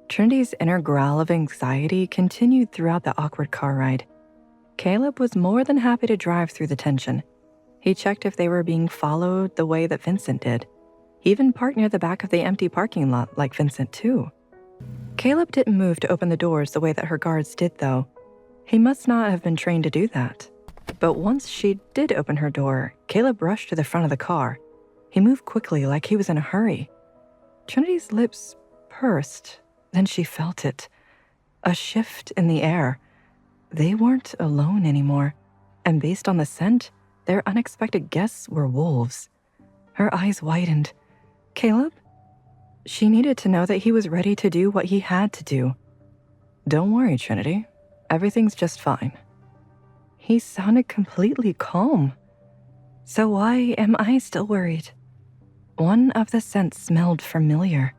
Trinity's inner growl of anxiety continued throughout the awkward car ride. Caleb was more than happy to drive through the tension. He checked if they were being followed the way that Vincent did. He even parked near the back of the empty parking lot like Vincent too. Caleb didn't move to open the doors the way that her guards did, though. He must not have been trained to do that. But once she did open her door, Caleb rushed to the front of the car. He moved quickly like he was in a hurry. Trinity's lips pursed, then she felt it. A shift in the air. They weren't alone anymore, and based on the scent, their unexpected guests were wolves. Her eyes widened. Caleb? She needed to know that he was ready to do what he had to do. Don't worry, Trinity. Everything's just fine. He sounded completely calm. So why am I still worried? One of the scents smelled familiar.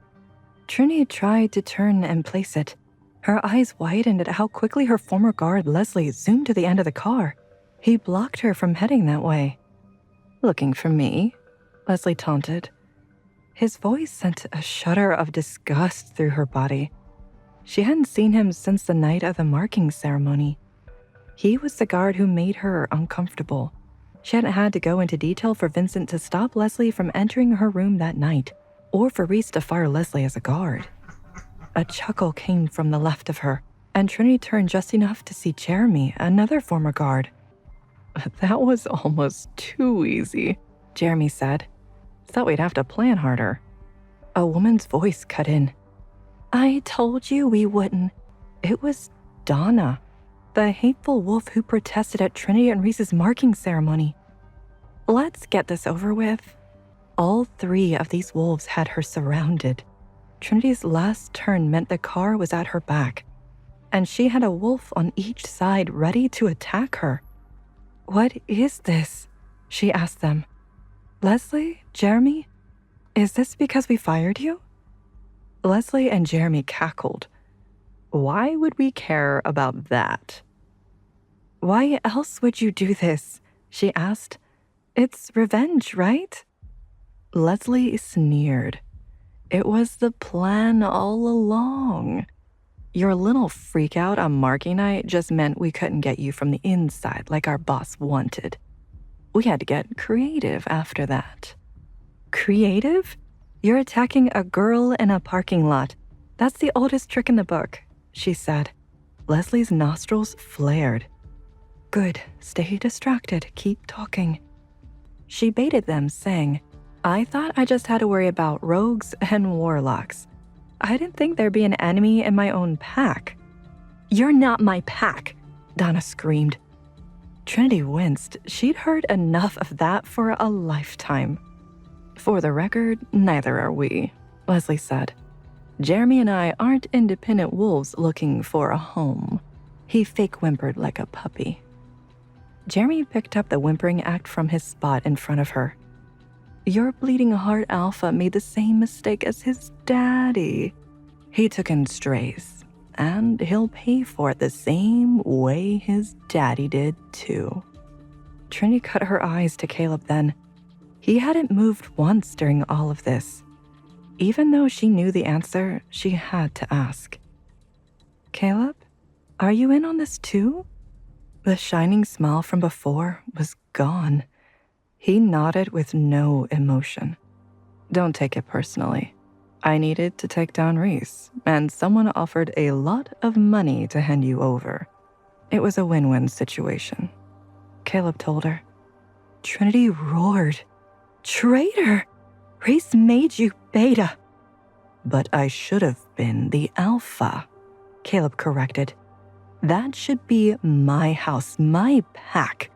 Trinity tried to turn and place it. Her eyes widened at how quickly her former guard, Leslie, zoomed to the end of the car. He blocked her from heading that way. Looking for me? Leslie taunted. His voice sent a shudder of disgust through her body. She hadn't seen him since the night of the marking ceremony. He was the guard who made her uncomfortable. She hadn't had to go into detail for Vincent to stop Leslie from entering her room that night, or for Reece to fire Leslie as a guard. A chuckle came from the left of her, and Trinity turned just enough to see Jeremy, another former guard. That was almost too easy, Jeremy said. Thought we'd have to plan harder. A woman's voice cut in. I told you we wouldn't. It was Donna, the hateful wolf who protested at Trinity and Reece's marking ceremony. Let's get this over with. All three of these wolves had her surrounded. Trinity's last turn meant the car was at her back, and she had a wolf on each side ready to attack her. What is this? She asked them. Leslie? Jeremy? Is this because we fired you? Leslie and Jeremy cackled. Why would we care about that? Why else would you do this? She asked. It's revenge, right? Leslie sneered. It was the plan all along. Your little freak-out on marking night just meant we couldn't get you from the inside like our boss wanted. We had to get creative after that. Creative? You're attacking a girl in a parking lot. That's the oldest trick in the book, she said. Leslie's nostrils flared. Good, stay distracted, keep talking. She baited them, saying, I thought I just had to worry about rogues and warlocks. I didn't think there'd be an enemy in my own pack. You're not my pack, Donna screamed. Trinity winced. She'd heard enough of that for a lifetime. For the record, neither are we, Leslie said. Jeremy and I aren't independent wolves looking for a home. He fake whimpered like a puppy. Jeremy picked up the whimpering act from his spot in front of her. Your bleeding heart alpha made the same mistake as his daddy. He took in strays, and he'll pay for it the same way his daddy did too. Trinity cut her eyes to Caleb then. He hadn't moved once during all of this. Even though she knew the answer, she had to ask. Caleb, are you in on this too? The shining smile from before was gone. He nodded with no emotion. Don't take it personally. I needed to take down Reece, and someone offered a lot of money to hand you over. It was a win-win situation, Caleb told her. Trinity roared. Traitor! Reece made you beta. But I should have been the alpha, Caleb corrected. That should be my house, my pack.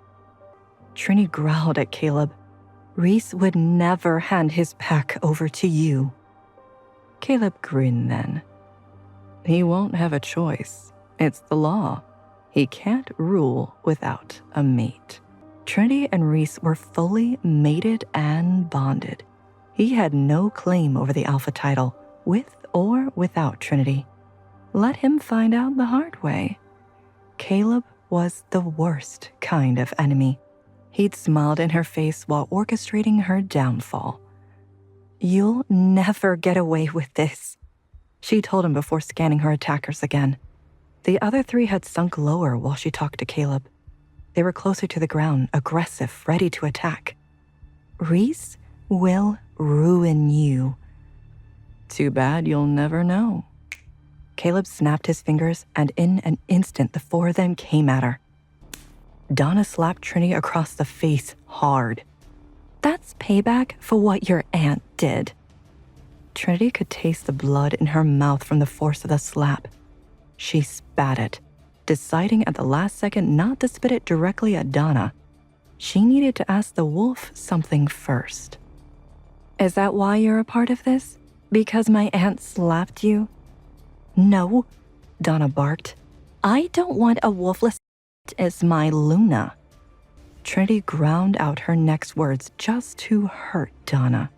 Trinity growled at Caleb. Reece would never hand his pack over to you. Caleb grinned then. He won't have a choice. It's the law. He can't rule without a mate. Trinity and Reece were fully mated and bonded. He had no claim over the alpha title, with or without Trinity. Let him find out the hard way. Caleb was the worst kind of enemy. He'd smiled in her face while orchestrating her downfall. You'll never get away with this. She told him before scanning her attackers again. The other three had sunk lower while she talked to Caleb. They were closer to the ground, aggressive, ready to attack. Reece will ruin you. Too bad you'll never know. Caleb snapped his fingers, and in an instant, the four of them came at her. Donna slapped Trinity across the face hard. That's payback for what your aunt did. Trinity could taste the blood in her mouth from the force of the slap. She spat it, deciding at the last second not to spit it directly at Donna. She needed to ask the wolf something first. Is that why you're a part of this? Because my aunt slapped you? No, Donna barked. I don't want a wolfless as my Luna. Trinity ground out her next words just to hurt Donna.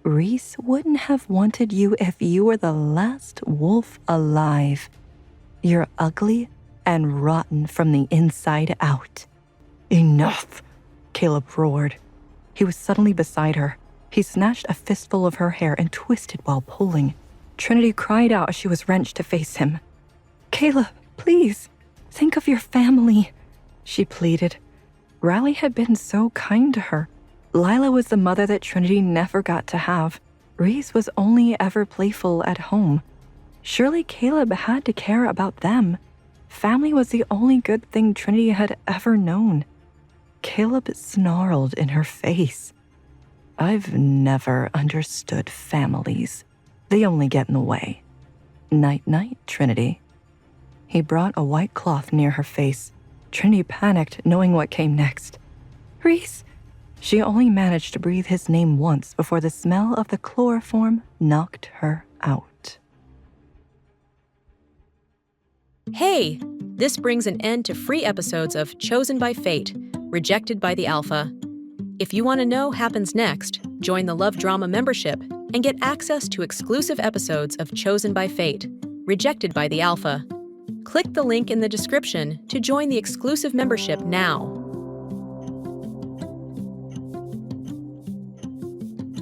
Reece wouldn't have wanted you if you were the last wolf alive. You're ugly and rotten from the inside out. Enough, Caleb roared. He was suddenly beside her. He snatched a fistful of her hair and twisted while pulling. Trinity cried out as she was wrenched to face him. Caleb, please, think of your family, she pleaded. Riley had been so kind to her. Lila was the mother that Trinity never got to have. Reece was only ever playful at home. Surely Caleb had to care about them. Family was the only good thing Trinity had ever known. Caleb snarled in her face. I've never understood families. They only get in the way. Night-night, Trinity. He brought a white cloth near her face. Trinity panicked, knowing what came next. Reece! She only managed to breathe his name once before the smell of the chloroform knocked her out. Hey! This brings an end to free episodes of Chosen by Fate, Rejected by the Alpha. If you want to know what happens next, join the Love Drama membership and get access to exclusive episodes of Chosen by Fate, Rejected by the Alpha. Click the link in the description to join the exclusive membership now.